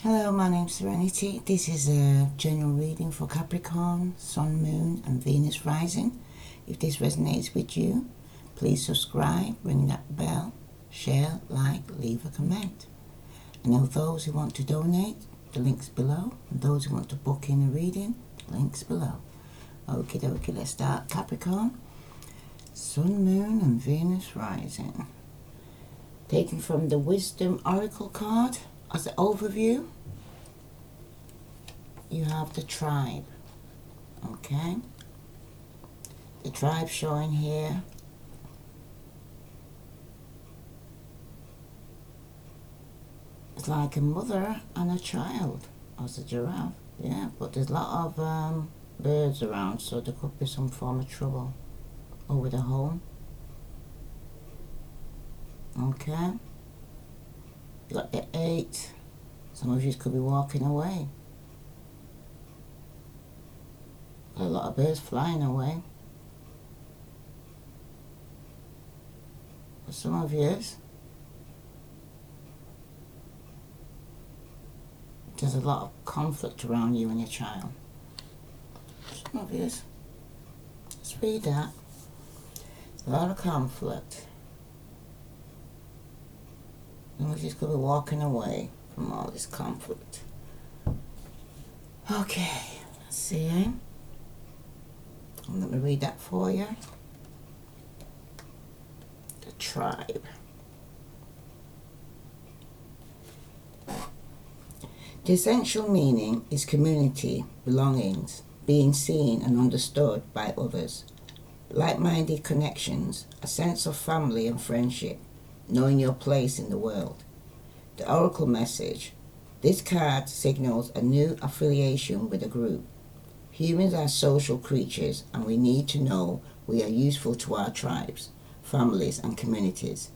Hello, my name's Serenity. This is a general reading for Capricorn, Sun, Moon and Venus rising. If this resonates with you, please subscribe, ring that bell, share, like, leave a comment. I know those who want to donate, the link's below, and those who want to book in a reading, the link's below. Okie dokie, let's start. Capricorn, Sun, Moon and Venus rising. Taken from the Wisdom Oracle card as an overview, you have the tribe, okay? The tribe showing here is like a mother and a child, as a giraffe, yeah, but there's a lot of birds around, so there could be some form of trouble over the home, okay? You got the 8, some of you could be walking away. A lot of birds flying away. For some of you, there's a lot of conflict around you and your child. Some of you, let's read that. A lot of conflict. Some of you could be walking away from all this conflict. Okay, let's see. Let me read that for you. The tribe. The essential meaning is community, belongings, being seen and understood by others, like-minded connections, a sense of family and friendship, knowing your place in the world. The oracle message. This card signals a new affiliation with a group. Humans are social creatures, and we need to know we are useful to our tribes, families and communities.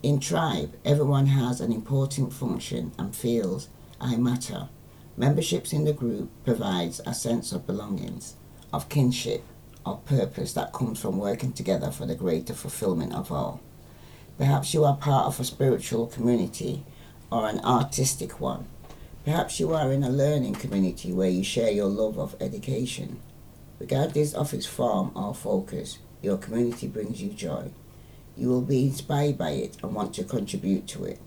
In tribe, everyone has an important function and feels I matter. Memberships in the group provides a sense of belongings, of kinship, of purpose that comes from working together for the greater fulfillment of all. Perhaps you are part of a spiritual community or an artistic one. Perhaps you are in a learning community where you share your love of education. Regardless of its form or focus, your community brings you joy. You will be inspired by it and want to contribute to it.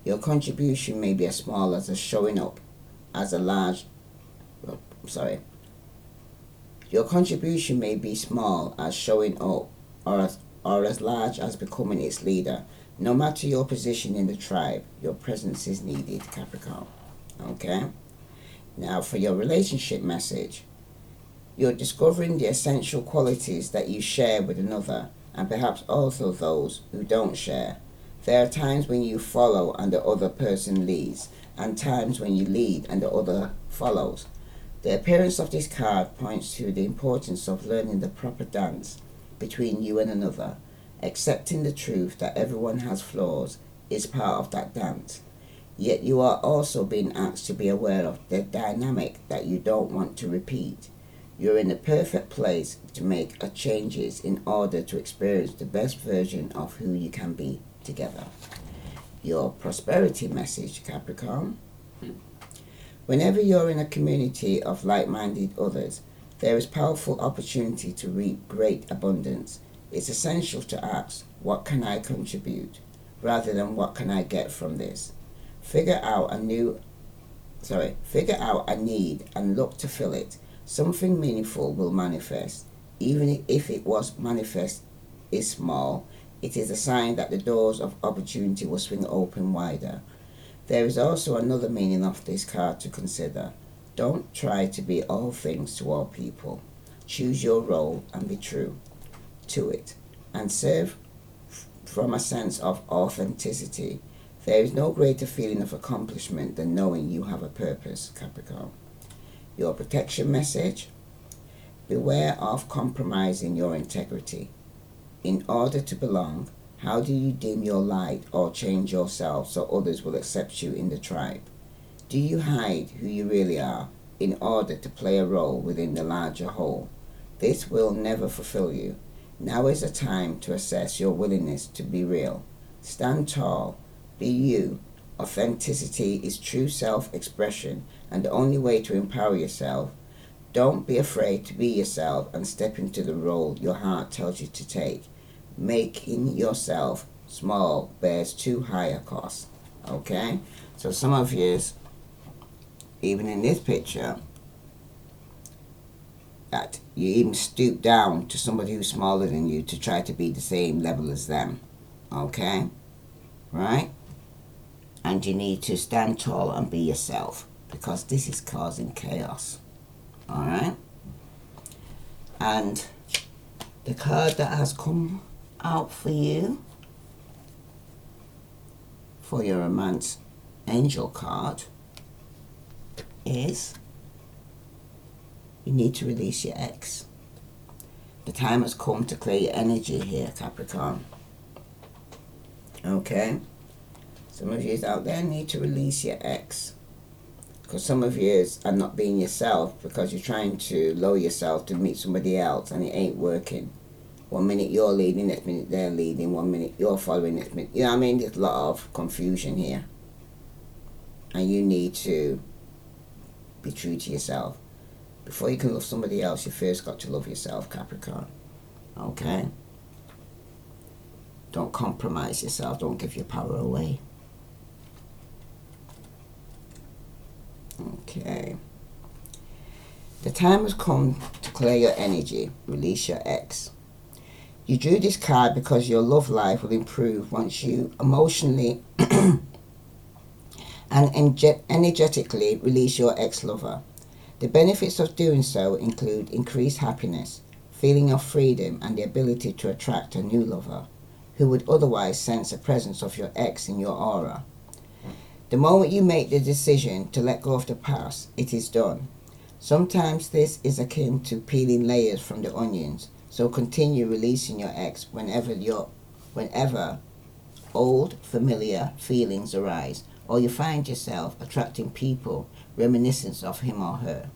Your contribution may be as small as showing up as a large... Your contribution may be small as showing up or as large as becoming its leader. No matter your position in the tribe, your presence is needed, Capricorn. Okay, now for your relationship message. You're discovering the essential qualities that you share with another, and perhaps also those who don't share. There are times when you follow and the other person leads, and times when you lead and the other follows. The appearance of this card points to the importance of learning the proper dance between you and another. Accepting the truth that everyone has flaws is part of that dance. Yet you are also being asked to be aware of the dynamic that you don't want to repeat. You're in the perfect place to make changes in order to experience the best version of who you can be together. Your prosperity message, Capricorn. Whenever you're in a community of like-minded others, there is powerful opportunity to reap great abundance. It's essential to ask, what can I contribute, rather than what can I get from this? Figure out a need and look to fill it. Something meaningful will manifest. Even if it was manifest is small, it is a sign that the doors of opportunity will swing open wider. There is also another meaning of this card to consider. Don't try to be all things to all people. Choose your role and be true to it, and serve from a sense of authenticity. There is no greater feeling of accomplishment than knowing you have a purpose, Capricorn. Your protection message. Beware of compromising your integrity. In order to belong, how do you dim your light or change yourself so others will accept you in the tribe? Do you hide who you really are in order to play a role within the larger whole? This will never fulfill you. Now is the time to assess your willingness to be real. Stand tall, be you, Authenticity is true self-expression, and the only way to empower yourself. Don't be afraid to be yourself and step into the role your heart tells you to take. Making yourself small bears too high a cost. Okay? So some of you, even in this picture, that you even stoop down to somebody who's smaller than you to try to be the same level as them. Okay? Right? And you need to stand tall and be yourself, because this is causing chaos. Alright? And the card that has come out for you for your romance angel card is you need to release your ex. The time has come to clear your energy here, Capricorn. Okay? Some of you out there need to release your ex. Because some of you are not being yourself because you're trying to lower yourself to meet somebody else and it ain't working. 1 minute you're leading, next minute they're leading, 1 minute you're following, next minute... You know what I mean? There's a lot of confusion here. And you need to be true to yourself. Before you can love somebody else, you first got to love yourself, Capricorn. Okay? Don't compromise yourself. Don't give your power away. Okay. The time has come to clear your energy. Release your ex. You drew this card because your love life will improve once you emotionally and energetically release your ex-lover. The benefits of doing so include increased happiness, feeling of freedom, and the ability to attract a new lover who would otherwise sense the presence of your ex in your aura. The moment you make the decision to let go of the past, it is done. Sometimes this is akin to peeling layers from the onions, so continue releasing your ex whenever old familiar feelings arise, or you find yourself attracting people reminiscent of him or her.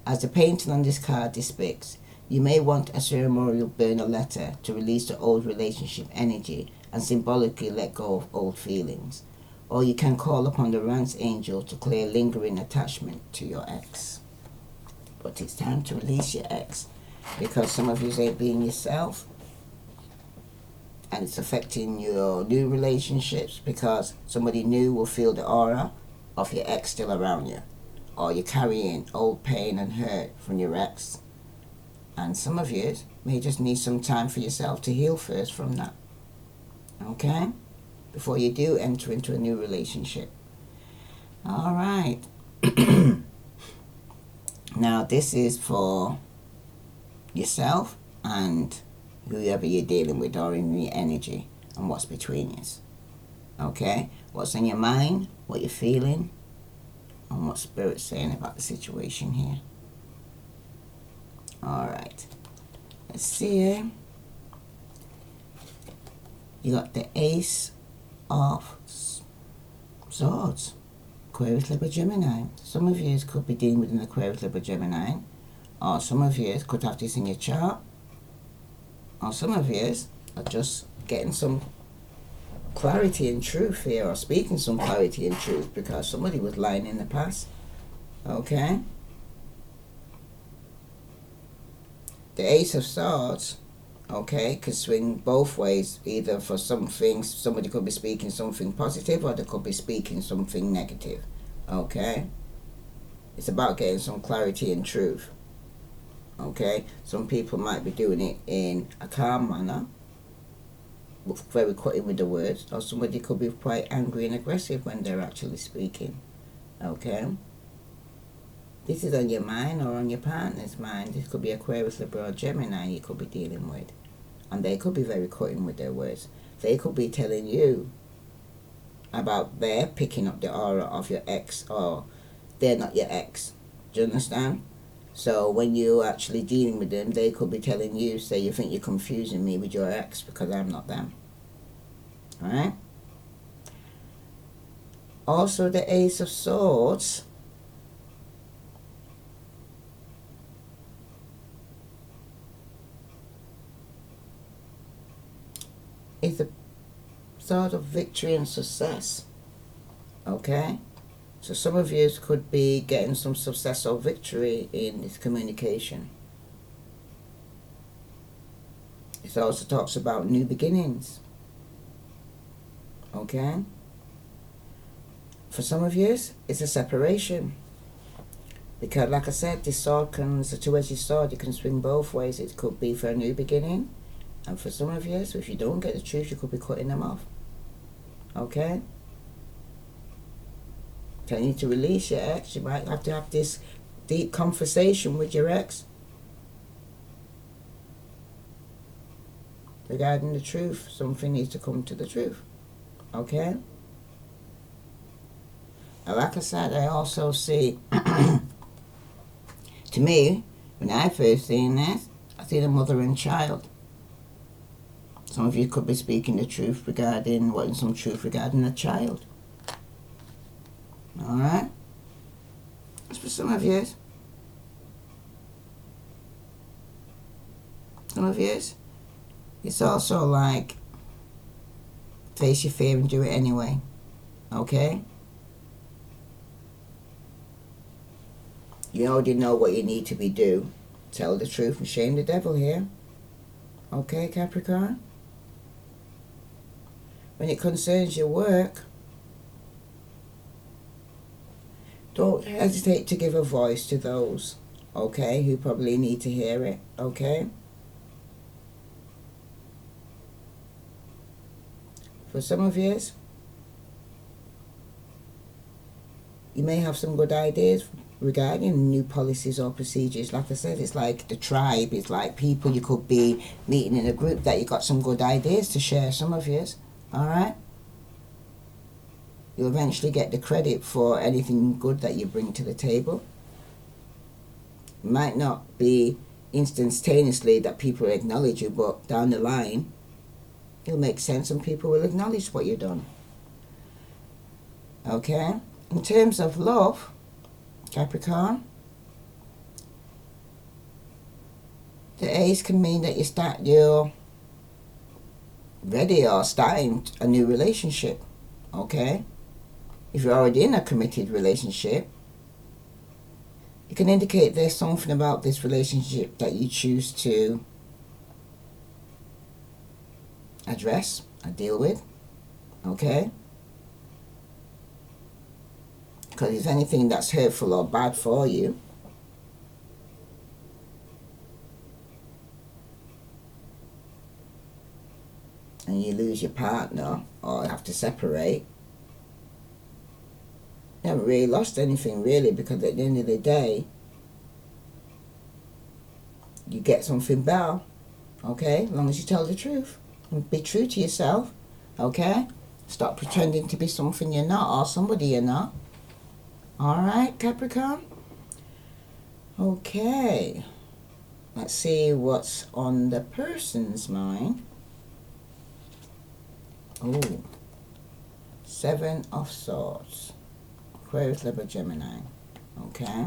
As the painting on this card depicts, you may want a ceremonial burn a letter to release the old relationship energy and symbolically let go of old feelings. Or you can call upon the romance angel to clear lingering attachment to your ex. But it's time to release your ex, because some of you ain't being yourself, and it's affecting your new relationships because somebody new will feel the aura of your ex still around you, or you're carrying old pain and hurt from your ex, and some of you may just need some time for yourself to heal first from that. Okay? Before you do enter into a new relationship. All right. Now this is for yourself and whoever you're dealing with, or in the energy, and what's between you. Okay? What's in your mind, what you're feeling, and what Spirit's saying about the situation here. All right. Let's see here. You got the Ace of Swords. Aquarius, Libra, Gemini. Some of you could be dealing with an Aquarius, Libra, Gemini. Or some of you could have this in your chart. Or some of you are just getting some clarity and truth here, or speaking some clarity and truth because somebody was lying in the past. Okay? The Ace of Swords, okay, could swing both ways. Either for some things, somebody could be speaking something positive, or they could be speaking something negative. Okay? It's about getting some clarity and truth. Okay? Some people might be doing it in a calm manner, very quick with the words, or somebody could be quite angry and aggressive when they're actually speaking. Okay? This is on your mind or on your partner's mind. This could be Aquarius, Libra, or Gemini you could be dealing with. And they could be very cutting with their words. They could be telling you about they're picking up the aura of your ex, or they're not your ex. Do you understand? So when you're actually dealing with them, they could be telling you, say, you think you're confusing me with your ex because I'm not them. Alright? Also, the Ace of Swords is a sort of victory and success. Okay? So some of you could be getting some success or victory in this communication. It also talks about new beginnings. Okay? For some of you, it's a separation. Because like I said, this sword can, it's a two-edged sword, it can swing both ways. It could be for a new beginning. And for some of you, so if you don't get the truth, you could be cutting them off. Okay? So you need to release your ex. You might have to have this deep conversation with your ex regarding the truth. Something needs to come to the truth. Okay? And like I said, I also see, to me, when I first seen this, I see the mother and child. Some of you could be speaking the truth regarding, wanting some truth regarding a child. Alright? That's for some of you. Some of you, it's also like, face your fear and do it anyway. Okay? You already know what you need to be do. Tell the truth and shame the devil here. Okay, Capricorn? When it concerns your work, don't hesitate to give a voice to those, okay, who probably need to hear it, okay? For some of you, you may have some good ideas regarding new policies or procedures. Like I said, it's like the tribe, it's like people you could be meeting in a group that you got some good ideas to share, some of you, alright? You'll eventually get the credit for anything good that you bring to the table. It might not be instantaneously that people acknowledge you, but down the line, it'll make sense and people will acknowledge what you've done. Okay? In terms of love, Capricorn, the Ace can mean that you're ready or starting a new relationship. Okay? If you're already in a committed relationship, it can indicate there's something about this relationship that you choose to address and deal with. Okay? Because if anything that's hurtful or bad for you, and you lose your partner or have to separate, you haven't really lost anything really, because at the end of the day, you get something better, okay? As long as you tell the truth and be true to yourself, okay? Stop pretending to be something you're not or somebody you're not. Alright, Capricorn? Okay. Let's see what's on the person's mind. Oh, 7 of Swords. Aquarius, Libra, Gemini. Okay.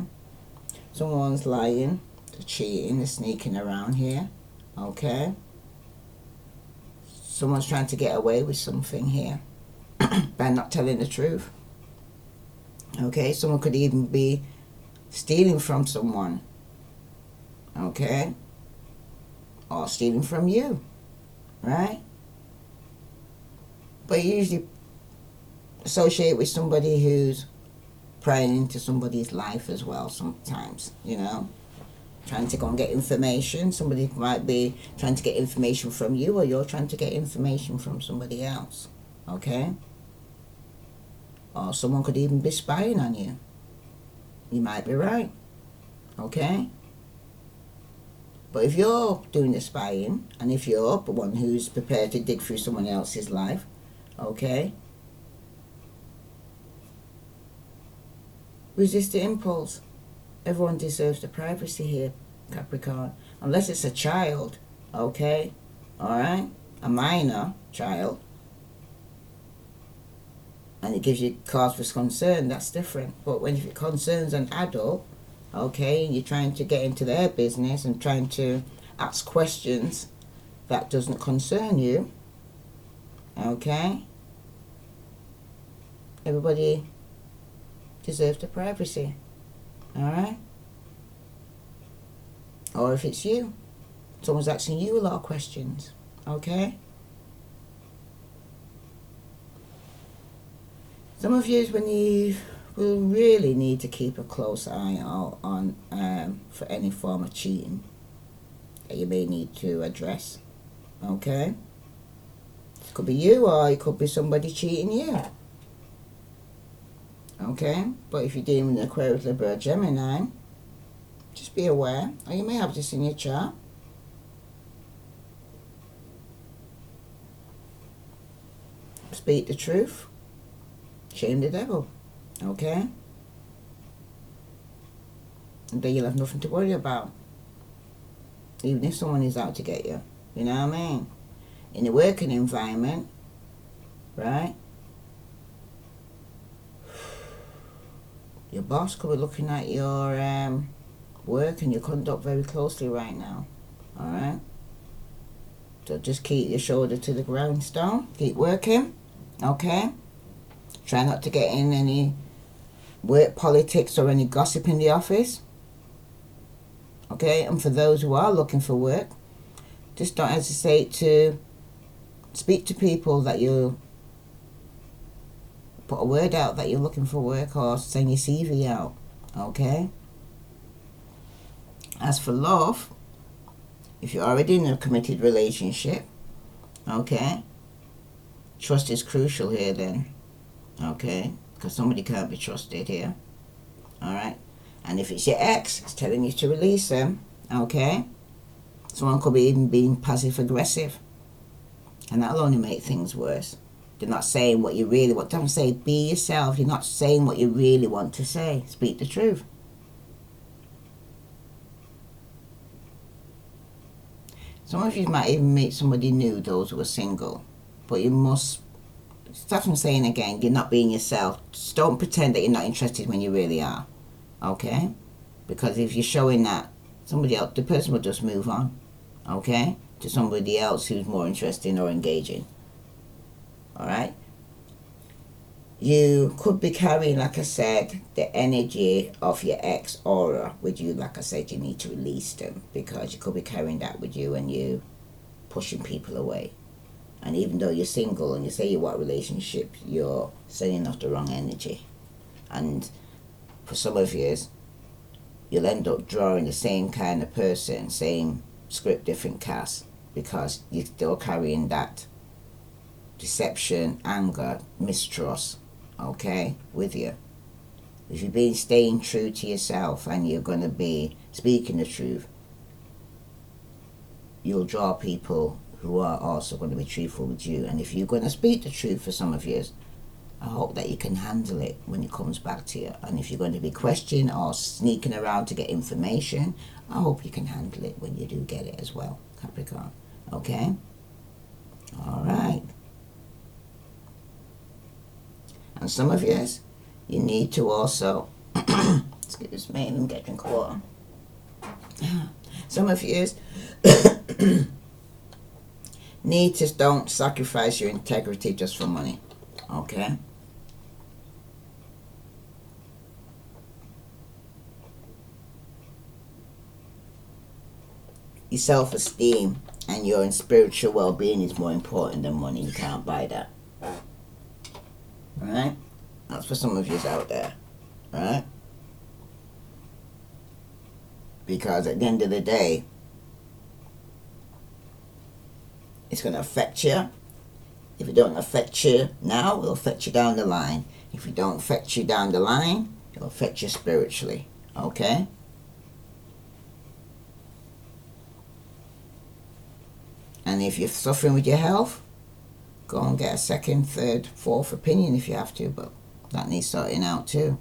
Someone's lying, they're cheating, they're sneaking around here. Okay. Someone's trying to get away with something here by not telling the truth. Okay, someone could even be stealing from someone. Okay. Or stealing from you. Right? But you usually associate with somebody who's prying into somebody's life as well sometimes, you know, trying to go and get information. Somebody might be trying to get information from you, or you're trying to get information from somebody else, okay? Or someone could even be spying on you. You might be right, okay? But if you're doing the spying, and if you're the one who's prepared to dig through someone else's life, okay, resist the impulse. Everyone deserves the privacy here, Capricorn. Unless it's a child, okay? Alright? A minor child. And it gives you cause for concern, that's different. But when it concerns an adult, okay, and you're trying to get into their business and trying to ask questions that doesn't concern you, okay? Everybody deserves the privacy. Alright? Or if it's you, someone's asking you a lot of questions. Okay? Some of you, when you will really need to keep a close eye out on for any form of cheating that you may need to address. Okay? It could be you, or it could be somebody cheating you. Okay? But if you're dealing with Aquarius, Libra, Gemini, just be aware, or you may have this in your chart. Speak the truth. Shame the devil. Okay? And then you'll have nothing to worry about. Even if someone is out to get you. You know what I mean? In the working environment, right? Your boss could be looking at your work and your conduct very closely right now. Alright? So just keep your shoulder to the grindstone. Keep working. Okay? Try not to get in any work politics or any gossip in the office. Okay? And for those who are looking for work, just don't hesitate to speak to people that you put a word out that you're looking for work, or send your CV out. Okay? As for love, if you're already in a committed relationship, okay, trust is crucial here then. Okay? Because somebody can't be trusted here. Alright? And if it's your ex, it's telling you to release them. Okay? Someone could be even being passive aggressive. And that'll only make things worse. They're not saying what you really want. Don't say be yourself. You're not saying what you really want to say. Speak the truth. Some of you might even meet somebody new, those who are single. But you must stop from saying again, you're not being yourself. Just don't pretend that you're not interested when you really are. Okay? Because if you're showing that, somebody else, the person will just move on. Okay? To somebody else who's more interesting or engaging. Alright? You could be carrying, like I said, the energy of your ex aura with you. Like I said, you need to release them, because you could be carrying that with you and you pushing people away. And even though you're single and you say you want a relationship, you're sending off the wrong energy. And for some of you, you'll end up drawing the same kind of person, same script, different cast, because you're still carrying that deception, anger, mistrust, okay, with you. If you've been staying true to yourself and you're going to be speaking the truth, you'll draw people who are also going to be truthful with you. And if you're going to speak the truth, for some of you, I hope that you can handle it when it comes back to you. And if you're going to be questioning or sneaking around to get information, I hope you can handle it when you do get it as well, Capricorn. Okay? Alright. And some of you, you need to also, excuse me, let me get a drink of water. Some of you need to don't sacrifice your integrity just for money. Okay? Your self-esteem and your spiritual well-being is more important than money. You can't buy that. Alright? That's for some of you out there. Alright? Because at the end of the day, it's going to affect you. If it don't affect you now, it'll affect you down the line. If it don't affect you down the line, it'll affect you spiritually. Okay? And if you're suffering with your health, go and get a second, third, fourth opinion if you have to, but that needs sorting out too.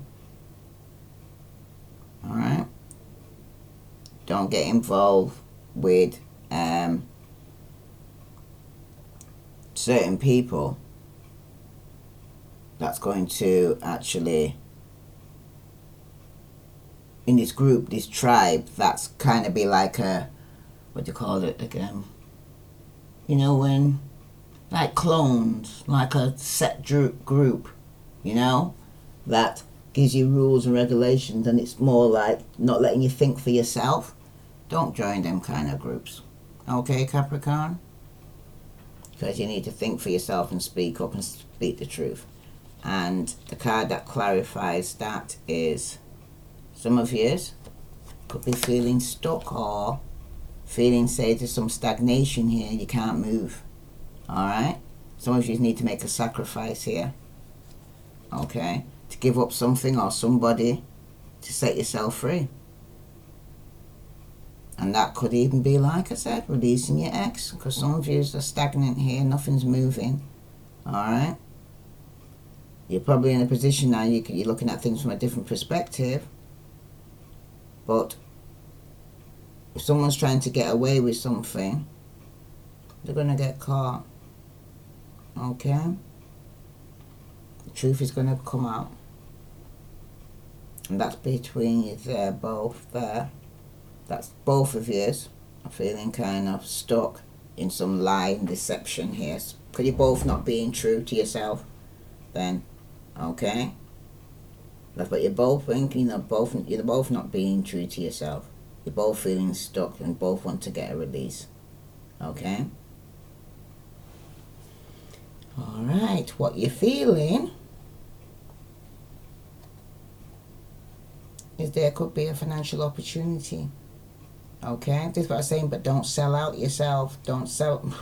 Alright? Don't get involved with certain people that's going to actually, in this group, this tribe, that's kind of be like a, what do you call it again? You know, when, like clones, like a set group, you know, that gives you rules and regulations, and it's more like not letting you think for yourself, don't join them kind of groups. Okay, Capricorn? Because you need to think for yourself and speak up and speak the truth. And the card that clarifies that is, some of yous could be feeling stuck or feeling, say, there's some stagnation here, you can't move. Alright? Some of you need to make a sacrifice here. Okay? To give up something or somebody to set yourself free. And that could even be, like I said, releasing your ex. Because some of you are stagnant here, nothing's moving. Alright? You're probably in a position now, you're looking at things from a different perspective. But if someone's trying to get away with something, they're going to get caught. Okay? The truth is going to come out. And that's between you there, both there. That's both of yous are feeling kind of stuck in some lie and deception here. Because you're both not being true to yourself then. Okay? That's what you're both thinking. You're both not being true to yourself. You're both feeling stuck and both want to get a release. Okay? Alright, what you're feeling is there could be a financial opportunity. Okay? This is what I'm saying, but don't sell out yourself. Don't sell.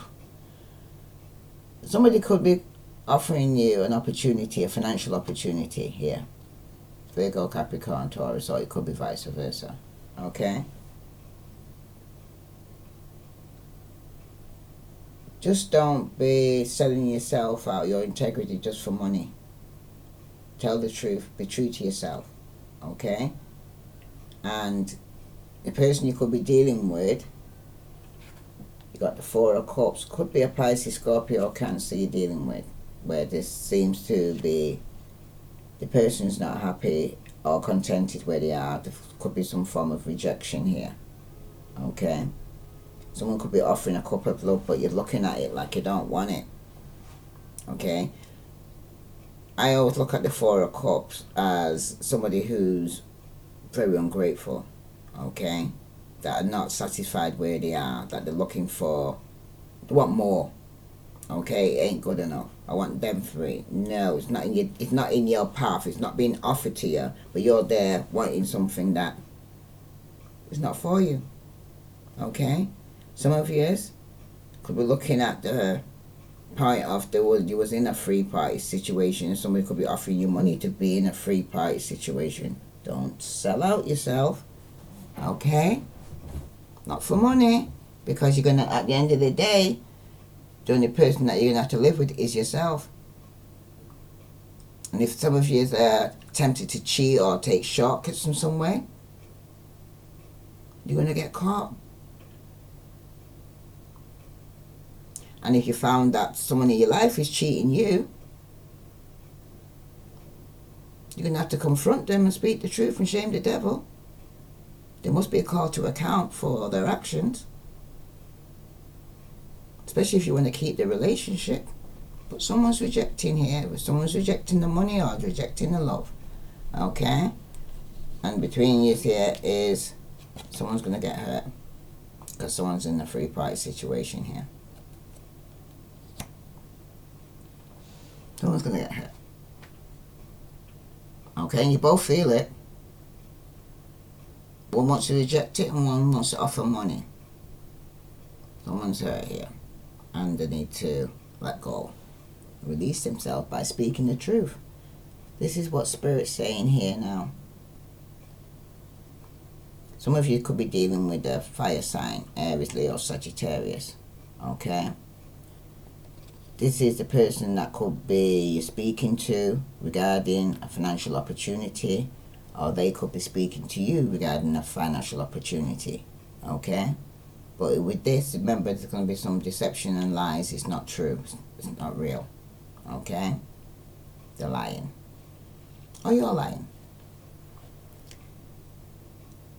Somebody could be offering you an opportunity, a financial opportunity here. Virgo, Capricorn, Taurus, or it could be vice versa. Okay? Just don't be selling yourself out, your integrity, just for money. Tell the truth. Be true to yourself. Okay? And the person you could be dealing with, you got the Four of Cups, could be a Pisces, Scorpio, or Cancer you're dealing with, where this seems to be the person's not happy or contented where they are. There could be some form of rejection here. Okay? Someone could be offering a cup of love, but you're looking at it like you don't want it. Okay? I always look at the Four of Cups as somebody who's very ungrateful. Okay? That are not satisfied where they are. That they're looking for, they want more. Okay? It ain't good enough. I want them free. No, it's not in your path. It's not being offered to you. But you're there wanting something that is not for you. Okay? Some of you could be looking at the point of you was in a free party situation. Somebody could be offering you money to be in a free party situation. Don't sell out yourself. Okay? Not for money. Because you're going to, at the end of the day, the only person that you're going to have to live with is yourself. And if some of you are tempted to cheat or take shortcuts from somewhere, you're going to get caught. And if you found that someone in your life is cheating you, you're going to have to confront them and speak the truth and shame the devil. There must be a call to account for their actions. Especially if you want to keep the relationship. But someone's rejecting here. Someone's rejecting the money or rejecting the love. Okay? And between you here is someone's going to get hurt. Because someone's in a free party situation here. Someone's going to get hurt. Okay, and you both feel it. One wants to reject it and one wants to offer money. Someone's hurt here. And they need to let go. Release themselves by speaking the truth. This is what Spirit's saying here now. Some of you could be dealing with a fire sign, Aries, Leo, Sagittarius. Okay? This is the person that could be you're speaking to regarding a financial opportunity, or they could be speaking to you regarding a financial opportunity. Okay? But with this, remember, there's going to be some deception and lies. It's not true. It's not real. Okay? They're lying. Or you're lying.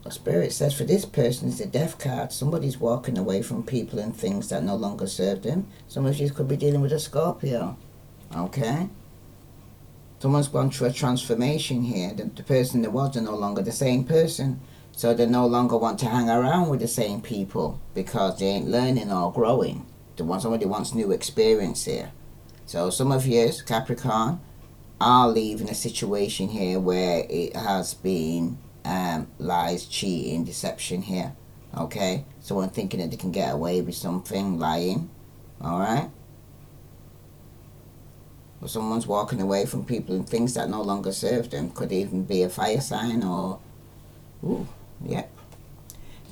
The Spirit says for this person, it's the death card. Somebody's walking away from people and things that no longer serve them. Some of you could be dealing with a Scorpio. Okay? Someone's gone through a transformation here. The person that was are no longer the same person. So they no longer want to hang around with the same people because they ain't learning or growing. Somebody wants new experience here. So some of you, Capricorn, are leaving a situation here where it has been lies, cheating, deception here. Okay? Someone thinking that they can get away with something, lying. Alright? Or someone's walking away from people and things that no longer serve them. Could even be a fire sign or... Ooh, yep.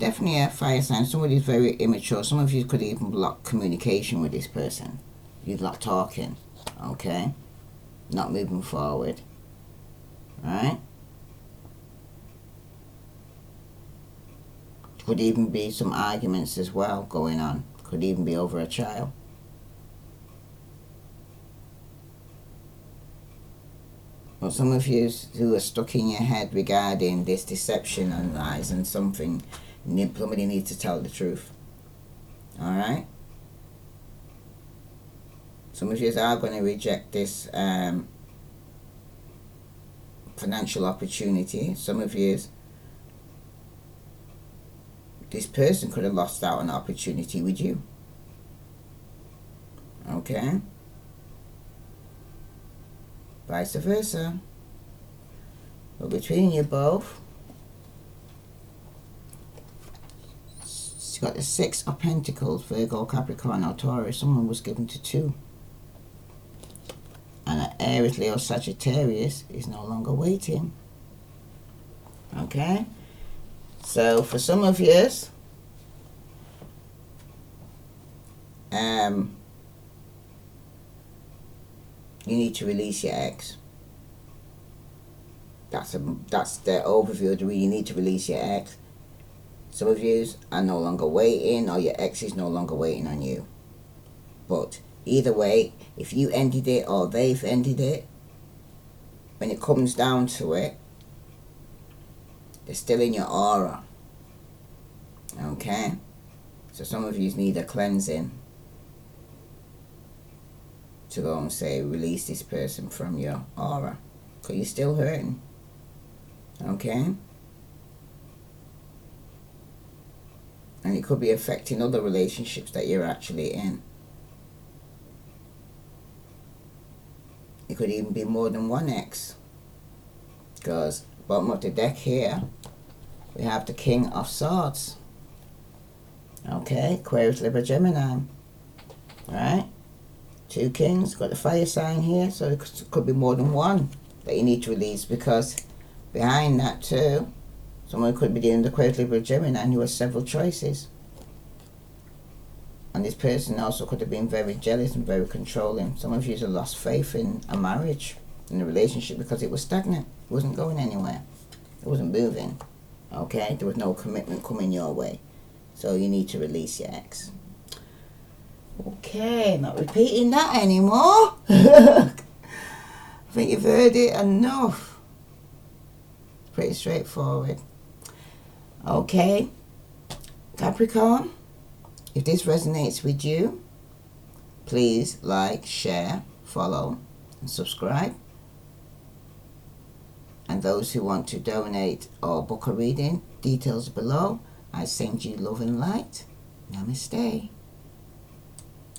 Definitely a fire sign. Somebody's very immature. Some of you could even block communication with this person. You're not talking. Okay? Not moving forward. Right? Could even be some arguments as well going on. Could even be over a child. Well, some of you who are stuck in your head regarding this deception and lies and something, somebody needs to tell the truth. Alright? Some of you are going to reject this financial opportunity. Some of you, this person could have lost out on an opportunity with you. Okay? Vice versa. But between you both, it's got the 6 of Pentacles, Virgo, Capricorn, or Taurus. Someone was given to 2. And an Aries, Leo, Sagittarius is no longer waiting. Okay? So for some of you, you need to release your ex. That's the overview of the reading. You need to release your ex. Some of you are no longer waiting, or your ex is no longer waiting on you. But either way, if you ended it or they've ended it, when it comes down to it, they're still in your aura. Okay? So some of you need a cleansing to go and say, release this person from your aura. Because you're still hurting. Okay? And it could be affecting other relationships that you're actually in. It could even be more than one ex. Because bottom of the deck here, we have the King of Swords. Okay, Aquarius, Libra, Gemini. Alright? 2 kings, got the fire sign here, so it could be more than one that you need to release, because behind that too, someone could be dealing with Aquarius, Libra, Gemini who has several choices. And this person also could have been very jealous and very controlling. Some of you have lost faith in a marriage, in a relationship, because it was stagnant. It wasn't going anywhere. It wasn't moving. Okay? There was no commitment coming your way. So you need to release your ex. Okay, not repeating that anymore. I think you've heard it enough. It's pretty straightforward. Okay, Capricorn, if this resonates with you, please like, share, follow, and subscribe. And those who want to donate or book a reading, details below. I send you love and light. Namaste.